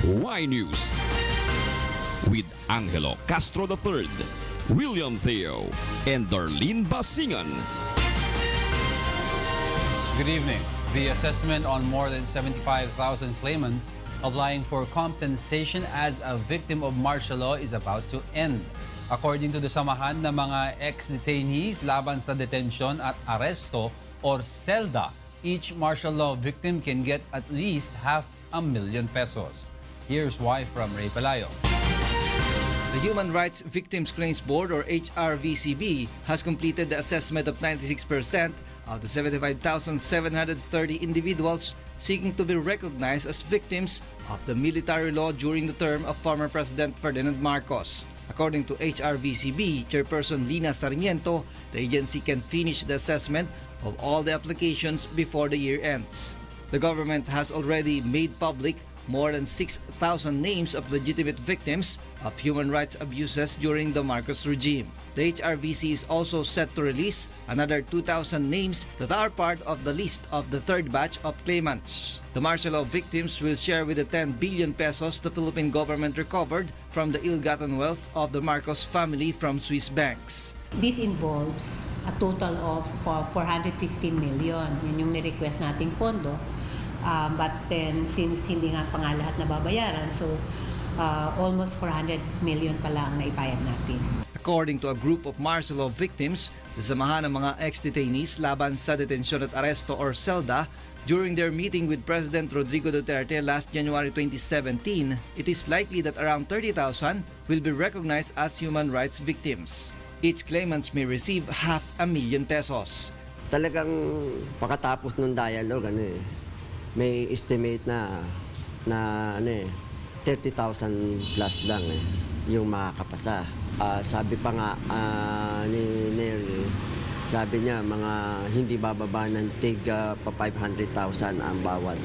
Y News with Angelo Castro III, William Theo, and Darlene Basingan. Good evening. The assessment on more than 75,000 claimants applying for compensation as a victim of martial law is about to end. According to the samahan ng mga ex-detainees laban sa detensyon at aresto or SELDA, each martial law victim can get at least $500,000 pesos. Here's why from Ray Pelayo. The Human Rights Victims Claims Board or HRVCB has completed the assessment of 96% of the 75,730 individuals seeking to be recognized as victims of the military law during the term of former President Ferdinand Marcos. According to HRVCB Chairperson Lina Sarmiento, the agency can finish the assessment of all the applications before the year ends. The government has already made public more than 6,000 names of legitimate victims of human rights abuses during the Marcos regime. The HRVC is also set to release another 2,000 names that are part of the list of the third batch of claimants. The martial law victims will share with the 10 billion pesos the Philippine government recovered from the ill-gotten wealth of the Marcos family from Swiss banks. This involves a total of 415 million. Yun yung ni-request nating pondo. But then, since hindi nga pa nga lahat nababayaran, so almost 400 million pa lang na ibayad natin. According to a group of martial law victims, the samahan ng mga ex-detainees laban sa detensyon at aresto or SELDA, during their meeting with President Rodrigo Duterte last January 2017, it is likely that around 30,000 will be recognized as human rights victims. Each claimants may receive $500,000 pesos. Talagang pakatapos ng dialogue, may estimate na 30,000 plus lang yung makakapasa. Sabi pa nga ni Neri, sabi niya mga hindi bababa ng pa 500,000 ang bawat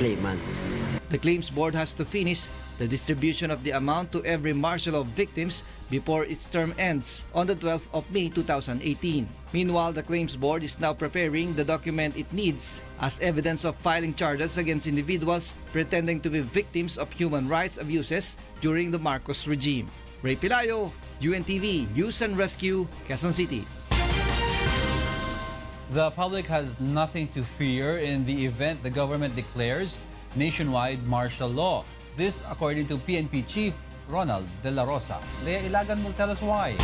claimants. The claims board has to finish the distribution of the amount to every martial law victims before its term ends on the 12th of May 2018. Meanwhile, the claims board is now preparing the document it needs as evidence of filing charges against individuals pretending to be victims of human rights abuses during the Marcos regime. Ray Pelayo, UNTV News and Rescue, Quezon City. The public has nothing to fear in the event the government declares nationwide martial law. This according to PNP Chief Ronald De La Rosa. Lea Ilagan will tell us why.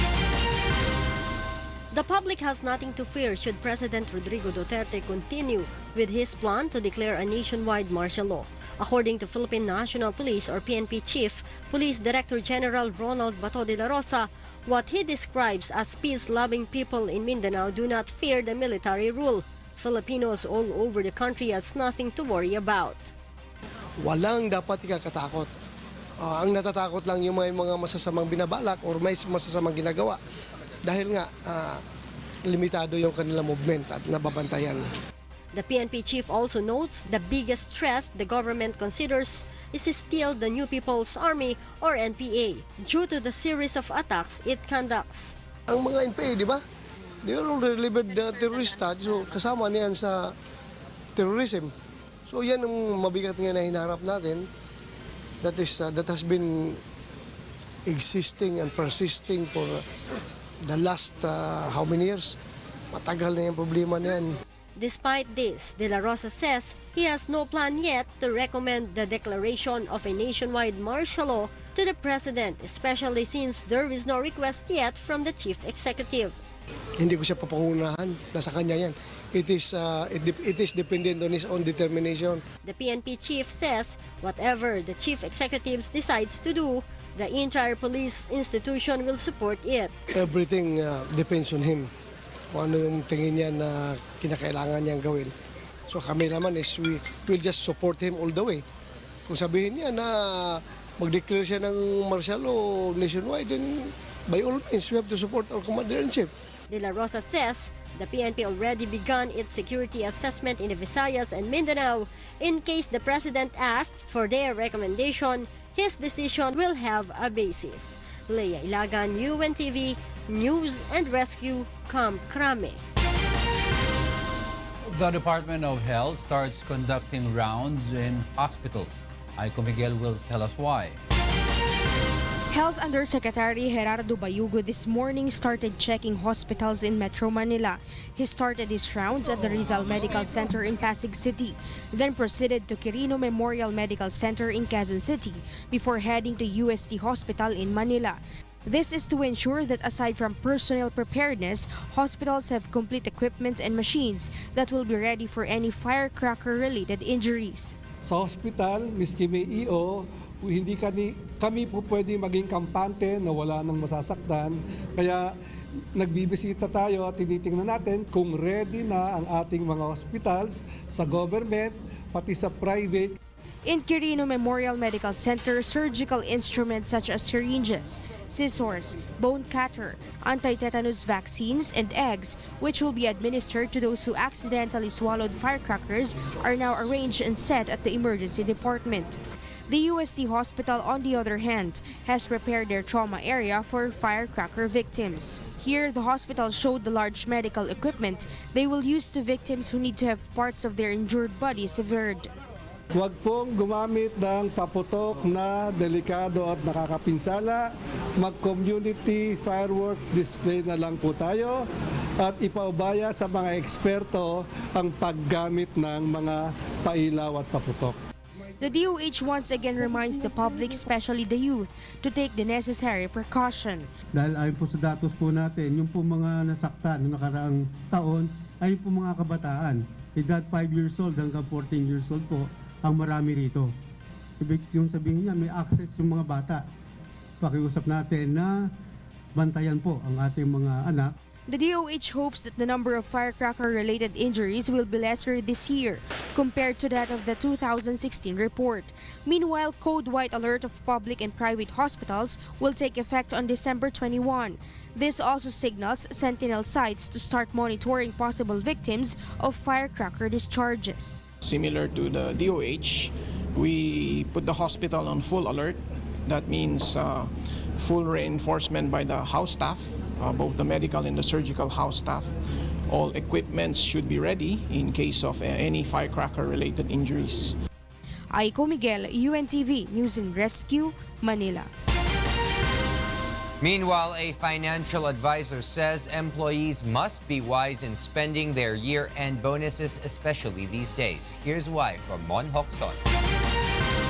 The public has nothing to fear should President Rodrigo Duterte continue with his plan to declare a nationwide martial law. According to Philippine National Police or PNP Chief, Police Director General Ronald Bato de la Rosa, what he describes as peace-loving people in Mindanao do not fear the military rule. Filipinos all over the country has nothing to worry about. Walang dapat ikakatakot. Ang natatakot lang yung may mga masasamang binabalak or may masasamang ginagawa. Dahil nga, limitado yung kanilang movement at nababantayan. The PNP chief also notes the biggest threat the government considers is still the New People's Army or NPA due to the series of attacks it conducts. Ang mga NPA, di ba? They are all labeled terrorista, so kasama niyan sa terrorism. So yan ang mabigat nga na hinaharap natin that has been existing and persisting for the last how many years? Matagal na yung problema na yan. Despite this, De La Rosa says he has no plan yet to recommend the declaration of a nationwide martial law to the President, especially since there is no request yet from the Chief Executive. Hindi ko siya papangunahan, nasa kanya yan. It is dependent on his own determination. The PNP chief says whatever the Chief Executive decides to do, the entire police institution will support it. Everything depends on him. Kung ano yung tingin niya na kinakailangan niyang gawin. So kami naman is we will just support him all the way. Kung sabihin niya na mag-declare siya ng martial law nationwide, then by all means we have to support our commander-in-chief. De La Rosa says the PNP already begun its security assessment in the Visayas and Mindanao. In case the President asked for their recommendation, his decision will have a basis. Lea Ilagan, UNTV, News and Rescue, Camp Crame. The Department of Health starts conducting rounds in hospitals Aiko Miguel will tell us why. Health Undersecretary Gerardo Bayugo this morning started checking hospitals in Metro Manila. He started his rounds at the Rizal Medical Center in Pasig City, then proceeded to Quirino Memorial Medical Center in Quezon City before heading to UST Hospital in Manila. This is to ensure that aside from personnel preparedness, hospitals have complete equipment and machines that will be ready for any firecracker-related injuries. Sa hospital, miski may EO, hindi kami po pwede maging kampante na wala nang masasaktan. Kaya nagbibisita tayo at tinitingnan natin kung ready na ang ating mga hospitals sa government, pati sa private. In Quirino Memorial Medical Center, surgical instruments such as syringes, scissors, bone cutter, anti-tetanus vaccines, and eggs, which will be administered to those who accidentally swallowed firecrackers, are now arranged and set at the emergency department. The USC hospital, on the other hand, has prepared their trauma area for firecracker victims. Here, the hospital showed the large medical equipment they will use to victims who need to have parts of their injured body severed. Huwag pong gumamit ng paputok na delikado at nakakapinsala. Mag-community fireworks display na lang po tayo at ipaubaya sa mga eksperto ang paggamit ng mga pailaw at paputok. The DOH once again reminds the public, especially the youth, to take the necessary precaution. Dahil ayon po sa datos po natin, yung po mga nasaktan noong nakaraang taon ay po mga kabataan. Edad 5 years old hanggang 14 years old po ang marami rito. Ibig yung sabihin niya, may access yung mga bata. Pakiusap natin na bantayan po ang ating mga anak. The DOH hopes that the number of firecracker-related injuries will be lesser this year compared to that of the 2016 report. Meanwhile, Code White alert of public and private hospitals will take effect on December 21. This also signals Sentinel sites to start monitoring possible victims of firecracker discharges. Similar to the DOH, we put the hospital on full alert. That means full reinforcement by the house staff, both the medical and the surgical house staff. All equipments should be ready in case of any firecracker-related injuries. Aiko Miguel, UNTV News and Rescue, Manila. Meanwhile, a financial advisor says employees must be wise in spending their year-end bonuses, especially these days. Here's why from Mon Hokson.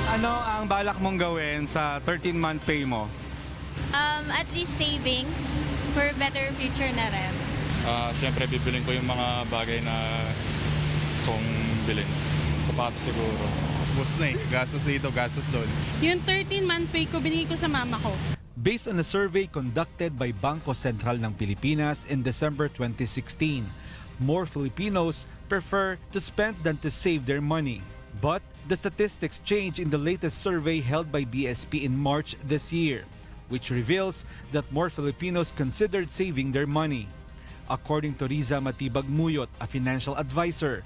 Ano ang balak mong gawin sa 13-month pay mo? At least savings for better future na rin. Siyempre, bibilin ko yung mga bagay na song bilhin. Sapatos siguro. Bus na eh. Gastos dito, gastos doon. Yung 13-month pay ko, binigay ko sa mama ko. Based on a survey conducted by Bangko Sentral ng Pilipinas in December 2016, more Filipinos prefer to spend than to save their money. But the statistics change in the latest survey held by BSP in March this year, which reveals that more Filipinos considered saving their money. According to Riza Matibag Muyot, a financial advisor,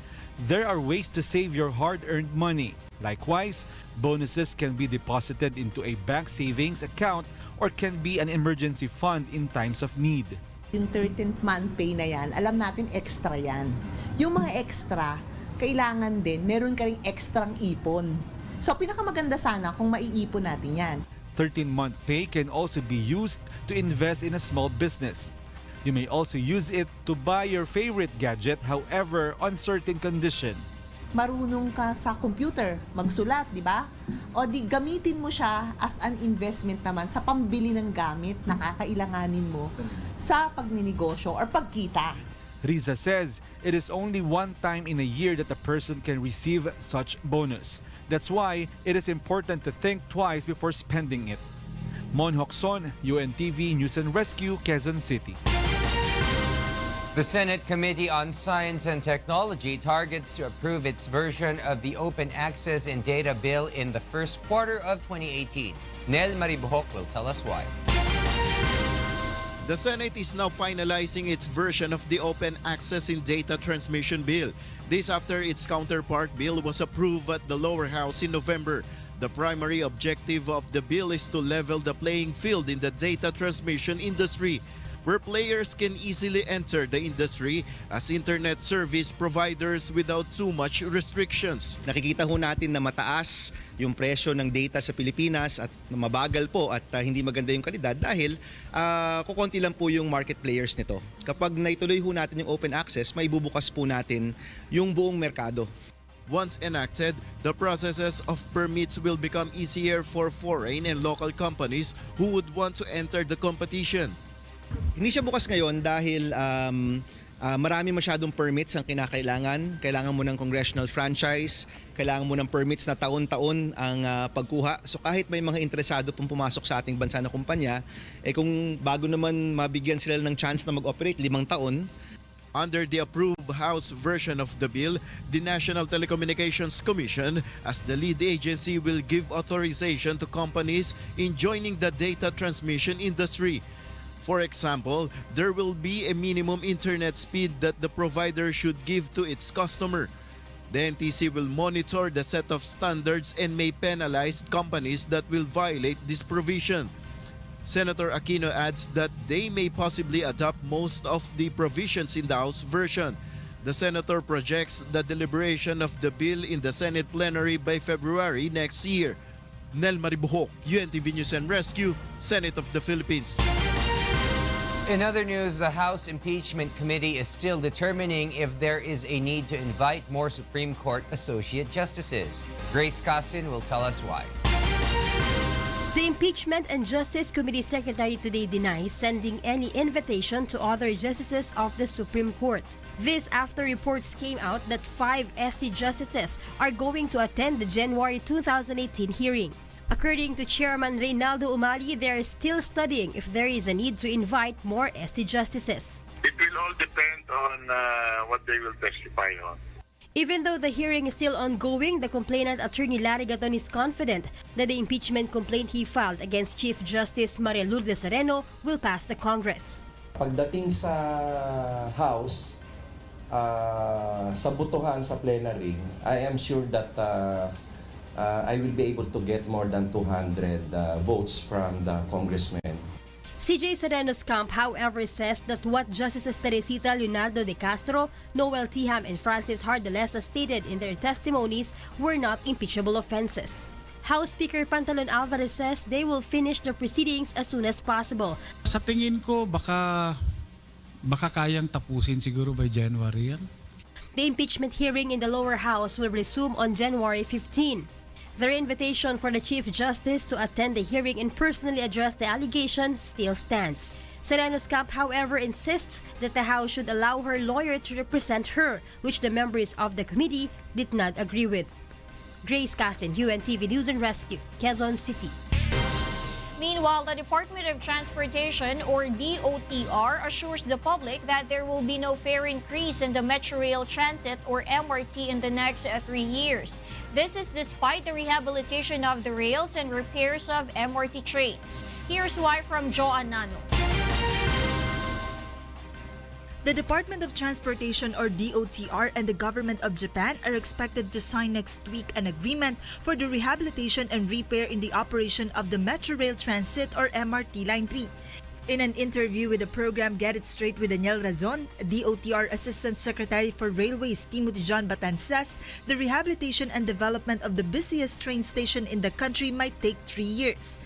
there are ways to save your hard-earned money. Likewise, bonuses can be deposited into a bank savings account or can be an emergency fund in times of need. Yung 13th month pay na yan, alam natin extra yan. Yung mga extra, kailangan din, meron ka ring extrang ipon. So pinakamaganda sana kung maiipon natin yan. 13-month pay can also be used to invest in a small business. You may also use it to buy your favorite gadget, however, on certain condition. Marunong ka sa computer, magsulat, di ba? O di gamitin mo siya as an investment naman sa pambili ng gamit na kakailanganin mo sa pagninegosyo or pagkita. Riza says it is only one time in a year that a person can receive such bonus. That's why it is important to think twice before spending it. Mon Hokson, UNTV News and Rescue, Quezon City. The Senate Committee on Science and Technology targets to approve its version of the Open Access and Data Bill in the first quarter of 2018. Nel Maribuhok will tell us why. The Senate is now finalizing its version of the Open Access and Data Transmission Bill. This after its counterpart bill was approved at the lower house in November. The primary objective of the bill is to level the playing field in the data transmission industry. where players can easily enter the industry as internet service providers without too much restrictions. Nakikita ho natin na mataas yung presyo ng data sa Pilipinas at mabagal po at hindi maganda yung kalidad dahil kukonti lang po yung market players nito. Kapag naituloy ho natin yung open access, may bubukas po natin yung buong merkado. Once enacted, the processes of permits will become easier for foreign and local companies who would want to enter the competition. Hindi siya bukas ngayon dahil marami masyadong permits ang kinakailangan. Kailangan mo ng congressional franchise, kailangan mo ng permits na taon-taon ang pagkuha. So kahit may mga interesado pong pumasok sa ating bansa na kumpanya, kung bago naman mabigyan sila ng chance na mag-operate 5 taon. Under the approved House version of the bill, the National Telecommunications Commission, as the lead agency, will give authorization to companies in joining the data transmission industry. For example, there will be a minimum internet speed that the provider should give to its customer. The NTC will monitor the set of standards and may penalize companies that will violate this provision. Senator Aquino adds that they may possibly adopt most of the provisions in the House version. The senator projects the deliberation of the bill in the Senate plenary by February next year. Nel Maribuhok, UNTV News and Rescue, Senate of the Philippines. In other news, the House Impeachment Committee is still determining if there is a need to invite more Supreme Court Associate Justices. Grace Cassin will tell us why. The Impeachment and Justice Committee Secretary today denies sending any invitation to other justices of the Supreme Court. This after reports came out that 5 ST justices are going to attend the January 2018 hearing. According to Chairman Reynaldo Umali, they are still studying if there is a need to invite more ST justices. It will all depend on what they will testify on. Even though the hearing is still ongoing, the complainant attorney Larry Gaton is confident that the impeachment complaint he filed against Chief Justice Maria Lourdes Sereno will pass the Congress. Pagdating sa House, sa butuhan sa plenary, I am sure that I will be able to get more than 200 votes from the congressmen. CJ Sereno's camp, however, says that what Justices Teresita Leonardo de Castro, Noel Tiham, and Francis Hardalesa stated in their testimonies were not impeachable offenses. House Speaker Pantalon Alvarez says they will finish the proceedings as soon as possible. Sa tingin ko, baka kayang tapusin siguro by January yan. The impeachment hearing in the lower house will resume on January 15. Their invitation for the Chief Justice to attend the hearing and personally address the allegations still stands. Sereno's camp, however, insists that the House should allow her lawyer to represent her, which the members of the committee did not agree with. Grace Cassin, UNTV News and Rescue, Quezon City. Meanwhile, the Department of Transportation, or DOTR, assures the public that there will be no fare increase in the Metro Rail Transit, or MRT, in the next 3 years. This is despite the rehabilitation of the rails and repairs of MRT trains. Here's why from Joan Nano. The Department of Transportation, or DOTR, and the Government of Japan are expected to sign next week an agreement for the rehabilitation and repair in the operation of the Metro Rail Transit, or MRT Line 3. In an interview with the program Get It Straight with Daniel Razon, DOTR Assistant Secretary for Railways Timothy John Batan says the rehabilitation and development of the busiest train station in the country might take 3 years.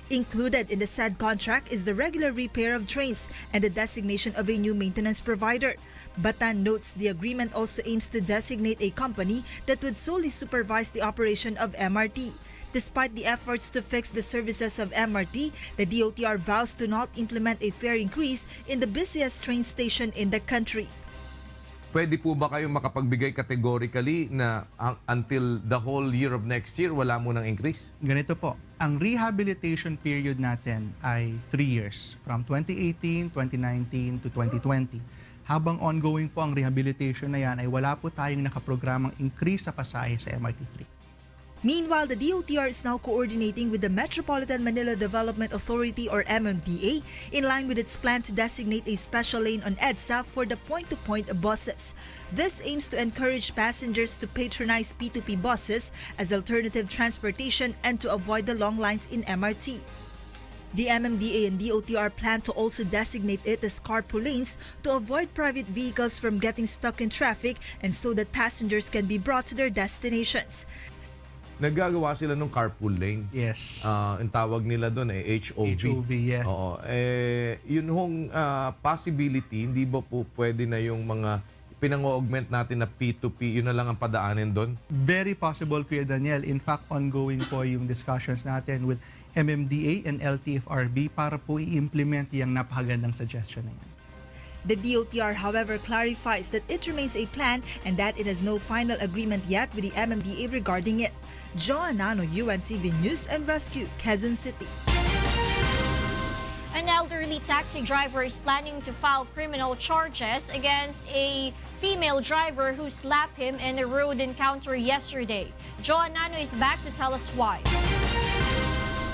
Included in the said contract is the regular repair of trains and the designation of a new maintenance provider. Batan notes the agreement also aims to designate a company that would solely supervise the operation of MRT. Despite the efforts to fix the services of MRT, the DOTR vows to not implement a fare increase in the busiest train station in the country. Pwede po ba kayong makapagbigay categorically na until the whole year of next year, wala mo ng increase? Ganito po, ang rehabilitation period natin ay 3 years, from 2018, 2019 to 2020. Habang ongoing po ang rehabilitation na yan, ay wala po tayong nakaprogramang increase sa pasahe sa MRT3. Meanwhile, the DOTR is now coordinating with the Metropolitan Manila Development Authority, or MMDA, in line with its plan to designate a special lane on EDSA for the point-to-point buses. This aims to encourage passengers to patronize P2P buses as alternative transportation and to avoid the long lines in MRT. The MMDA and DOTR plan to also designate it as carpool lanes to avoid private vehicles from getting stuck in traffic and so that passengers can be brought to their destinations. Naggagawa sila ng carpool lane. Yes. Ang tawag nila doon HOV. HOV, yes. Oo. Yun hong possibility, hindi ba po pwede na yung mga pinang-augment natin na P2P, yun na lang ang padaanin doon? Very possible, Kuya Daniel. In fact, ongoing po yung discussions natin with MMDA and LTFRB para po i-implement yung napakagandang suggestion na yan. The DOTR, however, clarifies that it remains a plan and that it has no final agreement yet with the MMDA regarding it. Joanano, UNTV News and Rescue, Quezon City. An elderly taxi driver is planning to file criminal charges against a female driver who slapped him in a road encounter yesterday. Joanano is back to tell us why.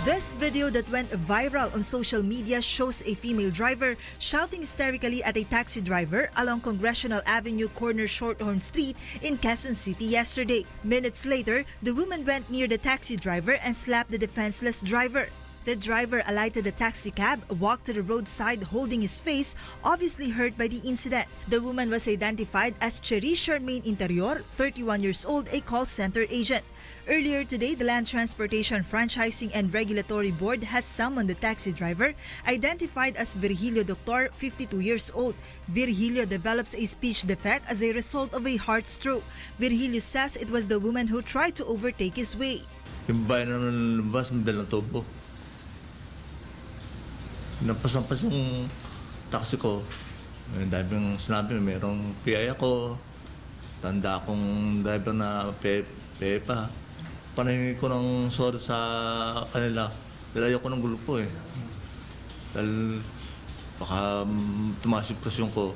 This video that went viral on social media shows a female driver shouting hysterically at a taxi driver along Congressional Avenue corner Shorthorn Street in Quezon City yesterday. Minutes later, the woman went near the taxi driver and slapped the defenseless driver. The driver alighted the taxi cab, walked to the roadside holding his face, obviously hurt by the incident. The woman was identified as Cherie Charmaine Interior, 31 years old, a call center agent. Earlier today, the Land Transportation Franchising and Regulatory Board has summoned the taxi driver, identified as Virgilio Doctor, 52 years old. Virgilio develops a speech defect as a result of a heart stroke. Virgilio says it was the woman who tried to overtake his way. Yung babae na lumabas, may dalang tubo. Napasampas yung taxi ko. Dahil yung sinabi, mayroong PI ako. Tanda akong driver na PEPA. Panahingi ko ng sorry sa kanila. Dahil ayoko ng grupo eh. Dahil baka tumaas yung presyon ko.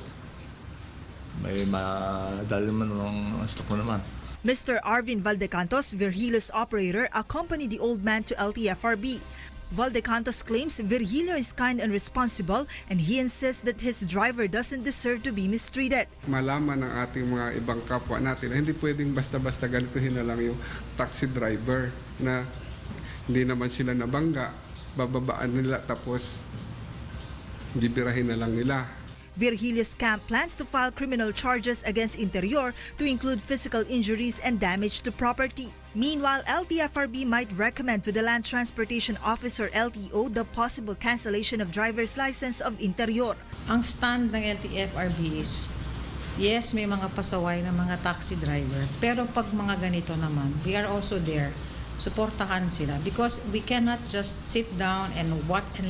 May madali man ng stock mo naman. Mr. Arvin Valdecantos, Virgilio's operator, accompanied the old man to LTFRB. Valdecantos claims Virgilio is kind and responsible and he insists that his driver doesn't deserve to be mistreated. Malaman ng ating mga ibang kapwa natin na hindi pwedeng basta-basta ganituhin na lang yung taxi driver na hindi naman sila nabangga, bababaan nila tapos bibirahin na lang nila. Virgilio's camp plans to file criminal charges against Interior to include physical injuries and damage to property. Meanwhile, LTFRB might recommend to the Land Transportation Officer LTO the possible cancellation of driver's license of Interior. Ang stand ng LTFRB is, yes, may mga pasaway na mga taxi driver, pero pag mga ganito naman, we are also there. Suportahan sila because we cannot just sit down and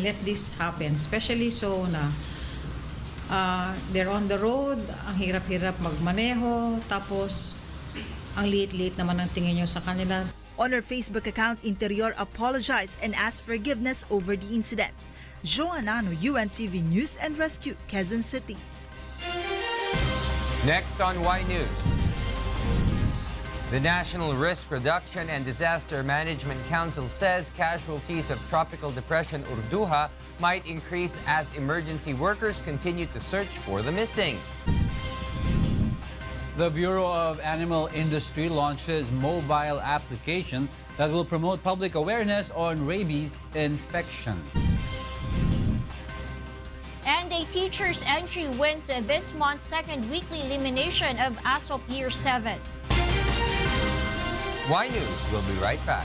let this happen, especially so na they're on the road, ang hirap-hirap magmaneho, tapos ang liit-liit naman ang tingin nyo sa kanila. On her Facebook account, Interior apologized and asked forgiveness over the incident. Joanano, UNTV News and Rescue, Quezon City. Next on Y News. The National Risk Reduction and Disaster Management Council says casualties of tropical depression Urduja might increase as emergency workers continue to search for the missing. The Bureau of Animal Industry launches mobile application that will promote public awareness on rabies infection. And a teacher's entry wins this month's second weekly elimination of ASOP Year 7. Y News will be right back.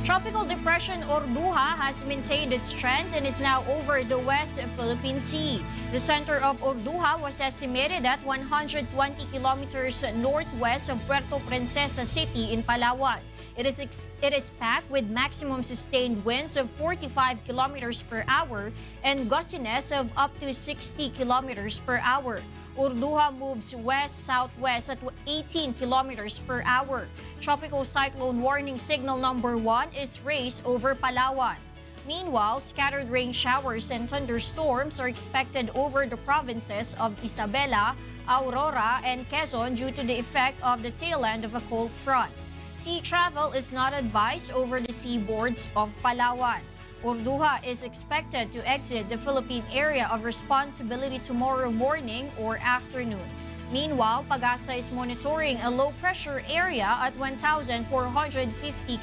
Tropical Depression Urduja has maintained its strength and is now over the West Philippine Sea. The center of Urduja was estimated at 120 kilometers northwest of Puerto Princesa City in Palawan. It is packed with maximum sustained winds of 45 kilometers per hour and gustiness of up to 60 kilometers per hour. Urduja moves west-southwest at 18 kilometers per hour. Tropical cyclone warning signal number 1 is raised over Palawan. Meanwhile, scattered rain showers and thunderstorms are expected over the provinces of Isabela, Aurora, and Quezon due to the effect of the tail end of a cold front. Sea travel is not advised over the seaboards of Palawan. Urduja is expected to exit the Philippine Area of Responsibility tomorrow morning or afternoon. Meanwhile, Pagasa is monitoring a low-pressure area at 1,450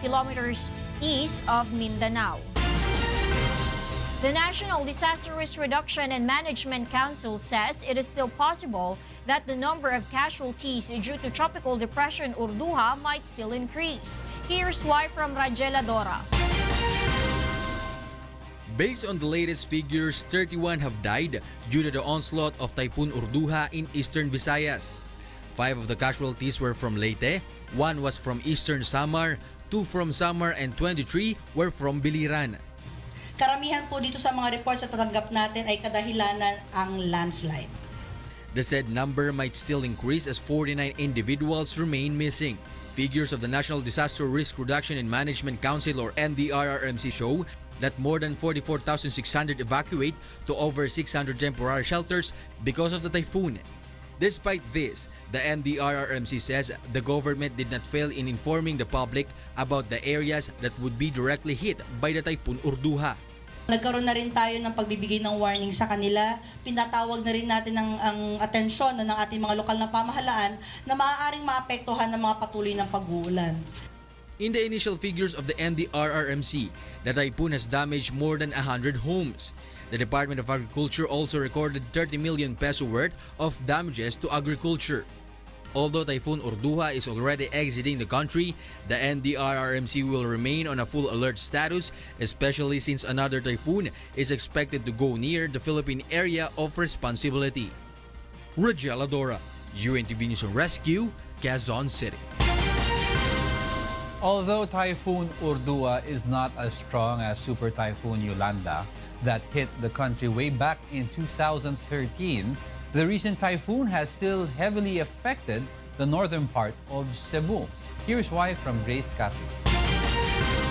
kilometers east of Mindanao. The National Disaster Risk Reduction and Management Council says it is still possible that the number of casualties due to Tropical Depression Urduja might still increase. Here's why from Rajela Dora. Based on the latest figures, 31 have died due to the onslaught of Typhoon Urduja in eastern Visayas. 5 of the casualties were from Leyte, 1 was from eastern Samar, 2 from Samar, and 23 were from Biliran. Karamihan po dito sa mga reports na tanggap natin ay kadahilanan ang landslide. The said number might still increase as 49 individuals remain missing. Figures of the National Disaster Risk Reduction and Management Council or NDRRMC show that more than 44,600 evacuate to over 600 temporary shelters because of the typhoon. Despite this, the NDRRMC says the government did not fail in informing the public about the areas that would be directly hit by the Typhoon Urduja. Nagkaroon na rin tayo ng pagbibigay ng warning sa kanila. Pinatawag na rin natin ang atensyon ng ating mga lokal na pamahalaan na maaaring maapektuhan ng mga patuloy ng pag-uulan. In the initial figures of the NDRRMC, the typhoon has damaged more than 100 homes. The Department of Agriculture also recorded 30 million peso worth of damages to agriculture. Although Typhoon Urduja is already exiting the country, the NDRRMC will remain on a full alert status, especially since another typhoon is expected to go near the Philippine Area of Responsibility. Rajela Dora, UNTV News and Rescue, Quezon City. Although Typhoon Urduja is not as strong as Super Typhoon Yolanda that hit the country way back in 2013, the recent typhoon has still heavily affected the northern part of Cebu. Here's why from Grace Cassie.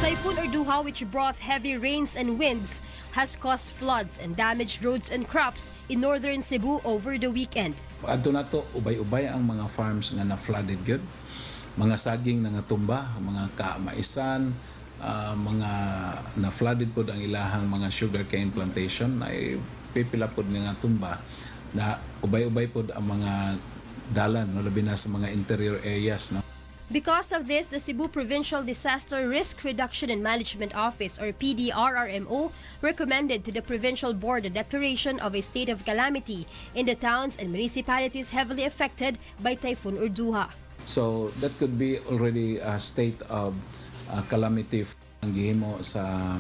Typhoon Urduja, which brought heavy rains and winds, has caused floods and damaged roads and crops in northern Cebu over the weekend. Adto na to, ubay-ubay ang mga farms nga na-flooded good. Mga saging na natumba, mga kamaisan, mga na-flooded po ang ilahang mga sugarcane plantation ay pipila po nga tumba na ubay-ubay po ang mga dalan, no, labi na sa mga interior areas. No? Because of this, the Cebu Provincial Disaster Risk Reduction and Management Office or PDRRMO recommended to the Provincial Board a declaration of a state of calamity in the towns and municipalities heavily affected by Typhoon Urduja. So that could be already a state of calamity ang gihimo sa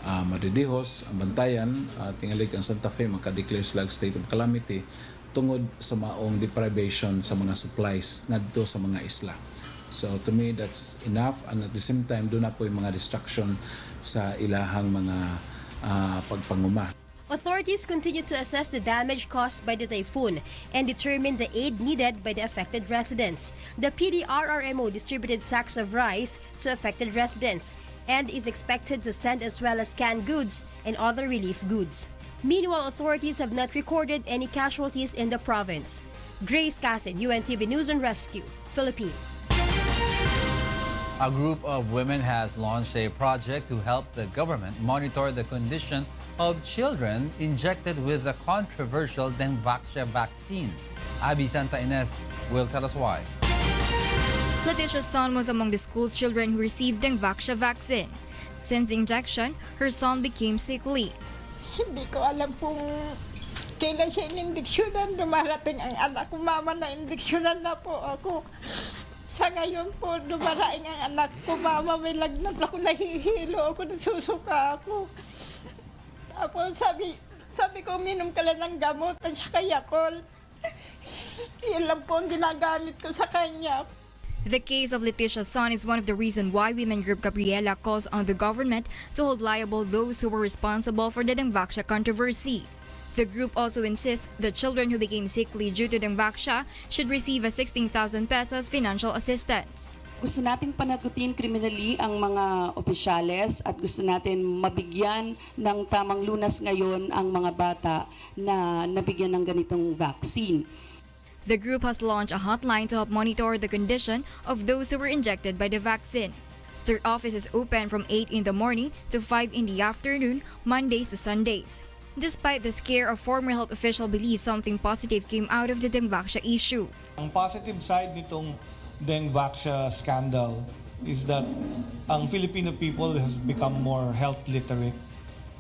Madidihos, ang Bantayan, tingali ang Santa Fe maka-declare sila state of calamity tungod sa maong deprivation sa mga supplies ngadto sa mga isla. So to me that's enough, and at the same time doon na po yung mga destruction sa ilahang mga pagpanguma. Authorities continue to assess the damage caused by the typhoon and determine the aid needed by the affected residents. The PDRRMO distributed sacks of rice to affected residents and is expected to send as well as canned goods and other relief goods. Meanwhile, authorities have not recorded any casualties in the province. Grace Casin, UNTV News and Rescue, Philippines. A group of women has launched a project to help the government monitor the condition of children injected with the controversial Dengvaxia vaccine. Abby Santa Ines will tell us why. Letitia's son was among the school children who received Dengvaxia vaccine. Since the injection, her son became sickly. Hindi ko alam kung kailan siya inindiksyonan. Dumarating ang anak ko, mama, na indiksyonan na po ako. Sa ngayon po, dumarating ang anak ko, mama, may lagnat ako, nahihilo ako, nagsusuka ako. Tapos sabi ko, minom ka lang ng gamot at saka Yakult. Yan lang po ang ginagamit ko sa kanya. The case of Letitia's son is one of the reasons why Women Group Gabriela calls on the government to hold liable those who were responsible for the Dengvaxia controversy. The group also insists that children who became sickly due to Dengvaxia should receive a 16,000 pesos financial assistance. Gusto nating panagutin criminally ang mga opisyales at gusto natin mabigyan ng tamang lunas ngayon ang mga bata na nabigyan ng ganitong vaccine. The group has launched a hotline to help monitor the condition of those who were injected by the vaccine. Their office is open from 8 in the morning to 5 in the afternoon, Mondays to Sundays. Despite the scare, a former health official believes something positive came out of the Dengvaxia issue. Ang positive side nitong Dengvaxia scandal is that ang Filipino people has become more health literate.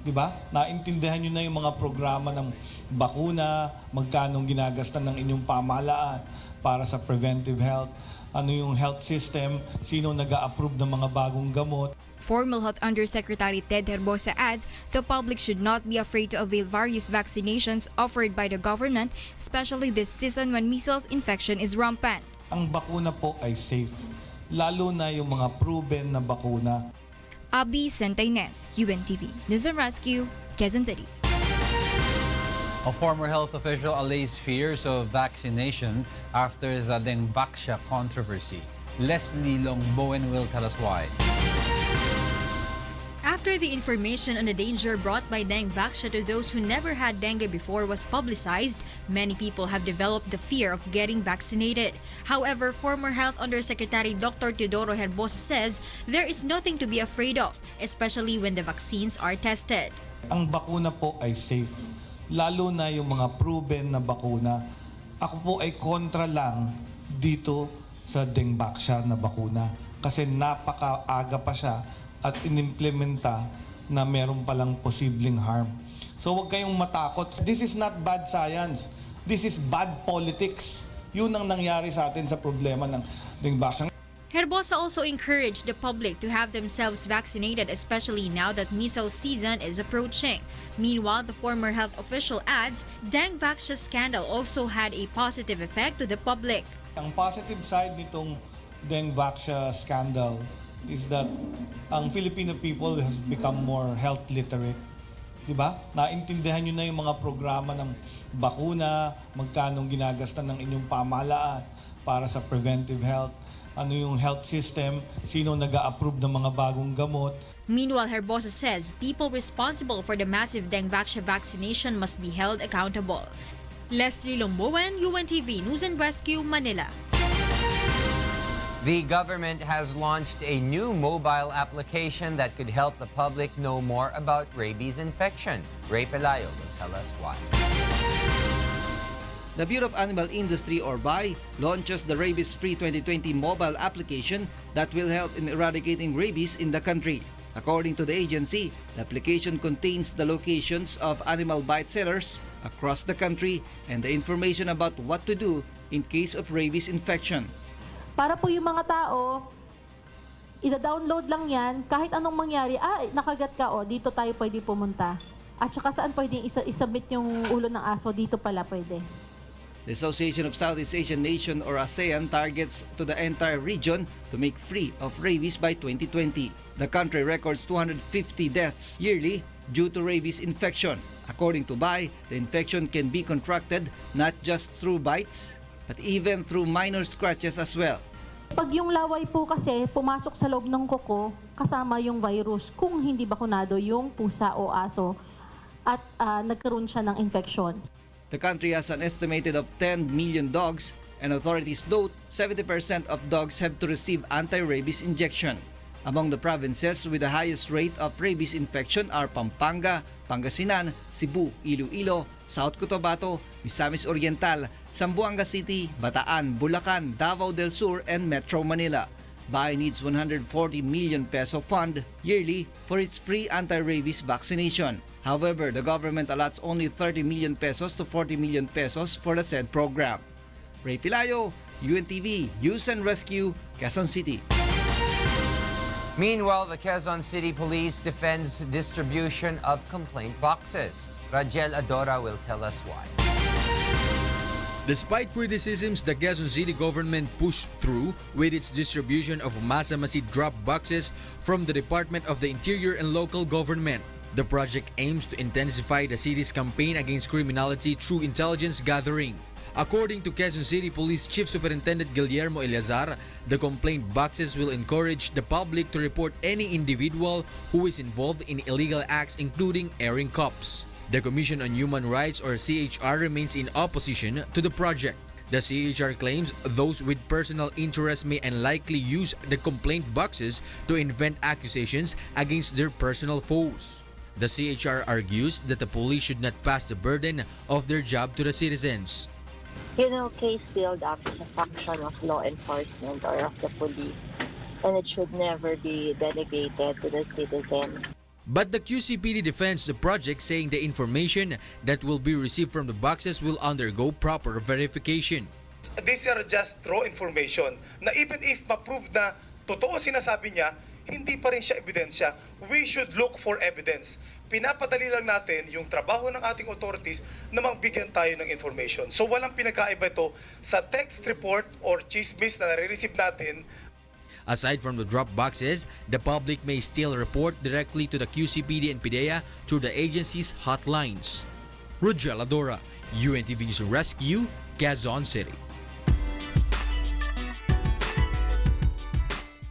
Diba? Naintindihan nyo na yung mga programa ng bakuna, magkano ginagastan ng inyong pamahalaan para sa preventive health, ano yung health system, sino nag-a-approve ng mga bagong gamot. Former Health Undersecretary Ted Herbosa adds the public should not be afraid to avail various vaccinations offered by the government, especially this season when measles infection is rampant. Ang bakuna po ay safe, lalo na yung mga proven na bakuna. Abby Sentaines, UNTV News and Rescue, Quezon City. A former health official allays fears of vaccination after the Dengvaxia controversy. Leslie Longbowen will tell us why. After the information on the danger brought by Dengvaxia to those who never had dengue before was publicized, many people have developed the fear of getting vaccinated. However, former Health Undersecretary Dr. Teodoro Herbosa says there is nothing to be afraid of, especially when the vaccines are tested. Ang bakuna po ay safe, lalo na yung mga proven na bakuna. Ako po ay kontra lang dito sa Dengvaxia na bakuna kasi napakaaga pa siya at inimplementa na meron palang posibleng harm. So huwag kayong matakot. This is not bad science. This is bad politics. Yun ang nangyari sa atin sa problema ng Dengvaxia. Herbosa also encouraged the public to have themselves vaccinated, especially now that measles season is approaching. Meanwhile, the former health official adds, Dengvaxia scandal also had a positive effect to the public. Ang positive side nitong Dengvaxia scandal is that ang Filipino people has become more health literate. Diba? Naintindihan nyo na yung mga programa ng bakuna, magkano ginagastan ng inyong pamahalaan para sa preventive health, ano yung health system, sino nag-a-approve ng mga bagong gamot. Meanwhile, Herbosa says people responsible for the massive Dengvaxia vaccination must be held accountable. Leslie Longbowen, UNTV News and Rescue, Manila. The government has launched a new mobile application that could help the public know more about rabies infection. Ray Pelayo will tell us why. The Bureau of Animal Industry or BAI launches the Rabies Free 2020 mobile application that will help in eradicating rabies in the country. According to the agency, the application contains the locations of animal bite sellers across the country and the information about what to do in case of rabies infection. Para po yung mga tao, ida-download lang yan, kahit anong mangyari, nakagat ka, dito tayo pwede pumunta. At saka saan pwedeng isubmit yung ulo ng aso, dito pala pwede. The Association of Southeast Asian Nations or ASEAN targets to the entire region to make free of rabies by 2020. The country records 250 deaths yearly due to rabies infection. According to BAI, the infection can be contracted not just through bites, but even through minor scratches as well. Pag yung laway po kasi pumasok sa loob ng kuko, kasama yung virus kung hindi bakunado yung pusa o aso at nagkaroon siya ng infection. The country has an estimated of 10 million dogs and authorities note 70% of dogs have to receive anti-rabies injection. Among the provinces with the highest rate of rabies infection are Pampanga, Pangasinan, Cebu, Iloilo, South Cotabato, Misamis Oriental, Zamboanga City, Bataan, Bulacan, Davao del Sur, and Metro Manila. BAI needs 140 million peso fund yearly for its free anti-rabies vaccination. However, the government allots only 30 million pesos to 40 million pesos for the said program. Ray Pilayo, UNTV News and Rescue, Quezon City. Meanwhile, the Quezon City Police defends distribution of complaint boxes. Rajel Adora will tell us why. Despite criticisms, the Quezon City government pushed through with its distribution of Masamasi drop boxes from the Department of the Interior and Local Government. The project aims to intensify the city's campaign against criminality through intelligence gathering. According to Quezon City Police Chief Superintendent Guillermo Eleazar, the complaint boxes will encourage the public to report any individual who is involved in illegal acts, including airing cups. The Commission on Human Rights, or CHR, remains in opposition to the project. The CHR claims those with personal interest may unlikely use the complaint boxes to invent accusations against their personal foes. The CHR argues that the police should not pass the burden of their job to the citizens. Case build-up is a function of law enforcement or of the police, and it should never be delegated to the citizen. But the QCPD defends the project, saying the information that will be received from the boxes will undergo proper verification. These are just raw information na even if ma-prove na totoo sinasabi niya, hindi pa rin siya ebidensya. We should look for evidence. Pinapadali lang natin yung trabaho ng ating authorities na magbigyan tayo ng information. So walang pinagkaiba ito sa text report or chismis na nare-receive natin. Aside from the drop boxes, the public may still report directly to the QCPD and PIDEA through the agency's hotlines. Rogel Adora, UNTV News Rescue, Quezon City.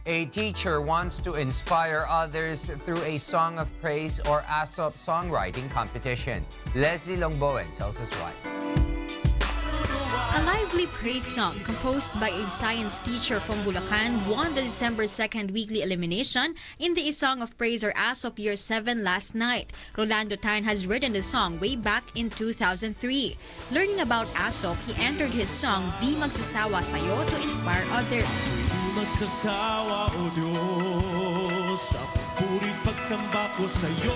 A teacher wants to inspire others through a song of praise or ASOP songwriting competition. Leslie Longbowen tells us why. A lively praise song composed by a science teacher from Bulacan won the December 2nd weekly elimination in the Song of Praise or ASOP Year 7 last night. Rolando Tan has written the song way back in 2003. Learning about ASOP, he entered his song Di Magsasawa Sayo to inspire others. Di magsasawa o Diyos, sa purit pagsamba ko sa'yo.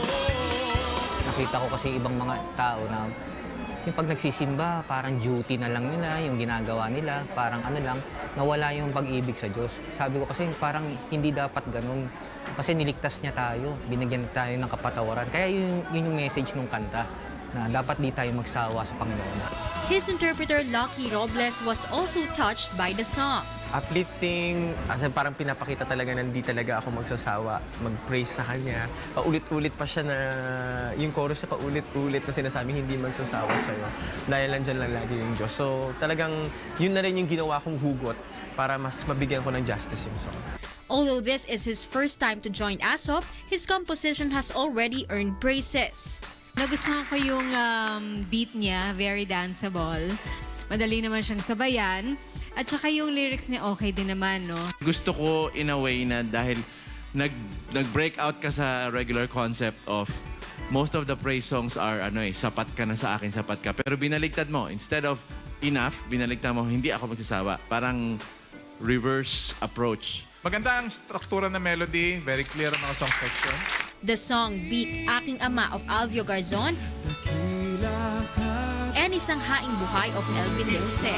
Nakita ko kasi ibang mga tao na yung pag nagsisimba, parang duty na lang nila, yung ginagawa nila, parang ano lang, nawala yung pag-ibig sa Diyos. Sabi ko kasi parang hindi dapat ganun. Kasi niligtas niya tayo, binigyan tayo ng kapatawaran. Kaya yun yung message ng kanta, na dapat di tayo magsawa sa Panginoon. His interpreter, Lucky Robles, was also touched by the song. Uplifting, parang pinapakita talaga na hindi talaga ako magsasawa, mag-praise sa Kanya. Paulit-ulit pa siya na, yung chorus niya paulit-ulit na sinasabi hindi magsasawa sa'yo. Dahil nandyan lang lagi yung Diyos. So talagang yun na rin yung ginawa kong hugot para mas mabigyan ko ng justice yung song. Although this is his first time to join ASOP, his composition has already earned praises. Nagustuhan ko yung beat niya, very danceable. Madali naman siyang sabayan. At saka yung lyrics niya okay din naman, no? Gusto ko in a way na dahil nag-break out ka sa regular concept of most of the praise songs are sapat ka na sa akin, sapat ka. Pero binaligtad mo, instead of enough, binaligtad mo, hindi ako magsasawa. Parang reverse approach. Maganda ang struktura ng melody, very clear ang mga song section. The song Beat Aking Ama of Alvio Garzon and Isang Haing Buhay of Elvin De Jose.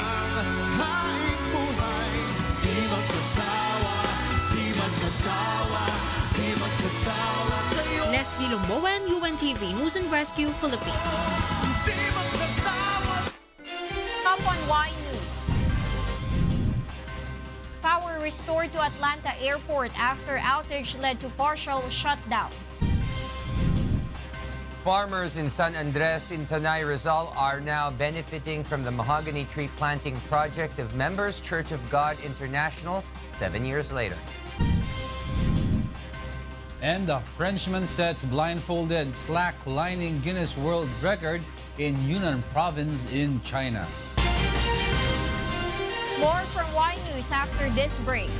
Leslie Lumbowen, UNTV News and Rescue, Philippines. Top on Y News. Power restored to Atlanta Airport after outage led to partial shutdown. Farmers in San Andres in Tanay, Rizal are now benefiting from the mahogany tree planting project of Members Church of God International 7 years later. And a Frenchman sets blindfolded slack-lining Guinness World Record in Yunnan Province in China. More from Y News after this break.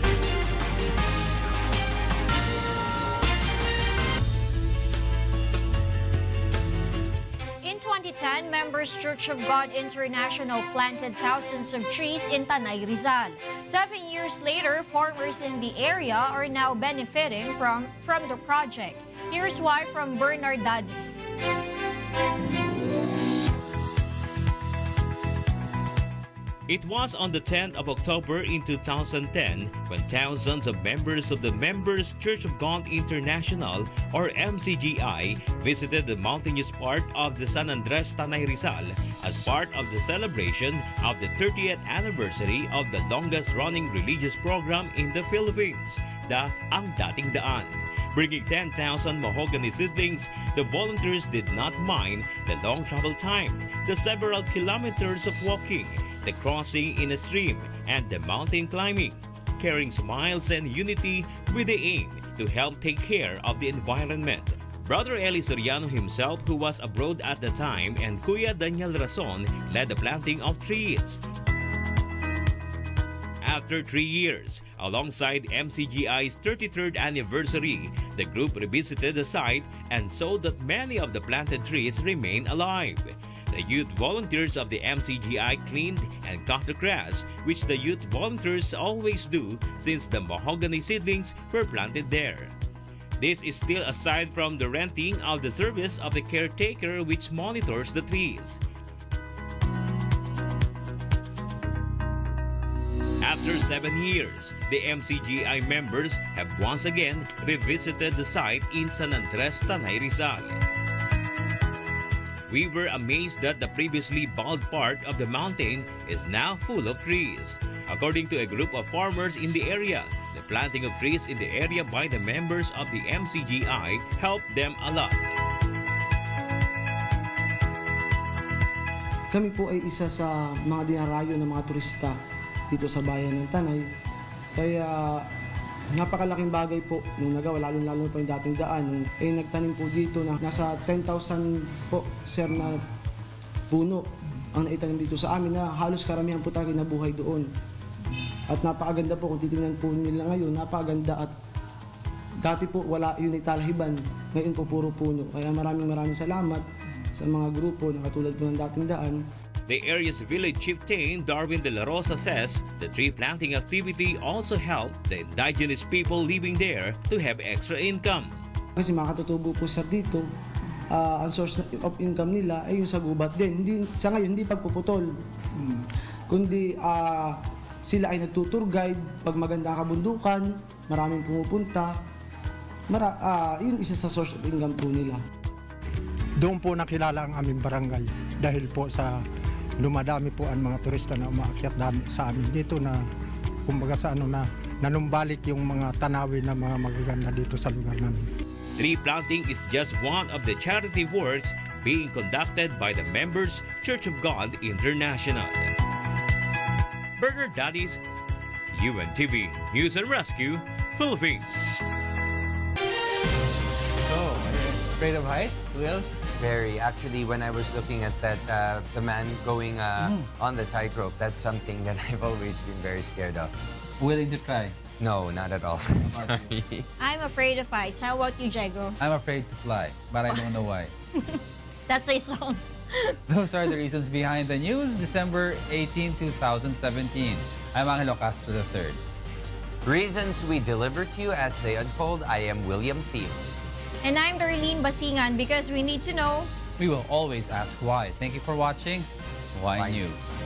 In 2010, Members Church of God International planted thousands of trees in Tanay, Rizal. 7 years later, farmers in the area are now benefiting from the project. Here's why from Bernard Dadis. It was on the 10th of October in 2010 when thousands of members of the Members Church of God International, or MCGI, visited the mountainous part of the San Andres Tanay Rizal as part of the celebration of the 30th anniversary of the longest-running religious program in the Philippines, the Ang Dating Daan. Bringing 10,000 mahogany seedlings, the volunteers did not mind the long travel time, the several kilometers of walking, the crossing in a stream, and the mountain climbing, carrying smiles and unity with the aim to help take care of the environment. Brother Eli Soriano himself, who was abroad at the time, and Kuya Daniel Rason led the planting of trees. After 3 years, alongside MCGI's 33rd anniversary, the group revisited the site and saw that many of the planted trees remain alive. The youth volunteers of the MCGI cleaned and cut the grass, which the youth volunteers always do since the mahogany seedlings were planted there. This is still aside from the renting of the service of the caretaker which monitors the trees. After 7 years, the MCGI members have once again revisited the site in San Andres, Tanay Rizal. We were amazed that the previously bald part of the mountain is now full of trees. According to a group of farmers in the area, the planting of trees in the area by the members of the MCGI helped them a lot. Kami po ay isa sa mga dinarayo ng mga turista dito sa bayan ng Tanay. Kaya napakalaking bagay po nung nagawa, lalo po yung dating daan. Nagtanim po dito na nasa 10,000 po, sir, na puno ang naitanim dito sa amin na halos karamihan po tayo nabuhay doon. At napakaganda po, kung titingnan po nila ngayon, napakaganda at dati po wala yun italahiban, ngayon po puro puno. Kaya maraming salamat sa mga grupo na katulad po ng dating daan. The area's village chieftain, Darwin de la Rosa, says the tree planting activity also helped the indigenous people living there to have extra income. Kasi makatutubo po sir dito, ang source of income nila ay yung sa gubat din. Sa ngayon, hindi pagpuputol, kundi sila ay nagtutour guide. Pag maganda ang kabundukan, maraming pumupunta. Yun isa sa source of income po nila. Doon po nakilala ang aming barangay dahil po sa dumadami po ang mga turista na umaakyat sa amin dito na kumbaga sa nanumbalik yung mga tanawin na mga magaganda dito sa lugar namin. Tree planting is just one of the charity works being conducted by the members Church of God International. Bernard Daddies, UNTV News and Rescue, Philippines. So, are you afraid of heights, Will? Very. Actually, when I was looking at that, the man going on the tightrope, that's something that I've always been very scared of. Willing to try? No, not at all. Sorry. I'm afraid of heights. How about you, Jego? I'm afraid to fly, but I don't know why. That's a song. Those are the reasons behind the news, December 18, 2017. I'm Angelo Castro III. Reasons we deliver to you as they unfold. I am William Thiel. And I'm Darlene Basingan, because we need to know. We will always ask why. Thank you for watching Y News.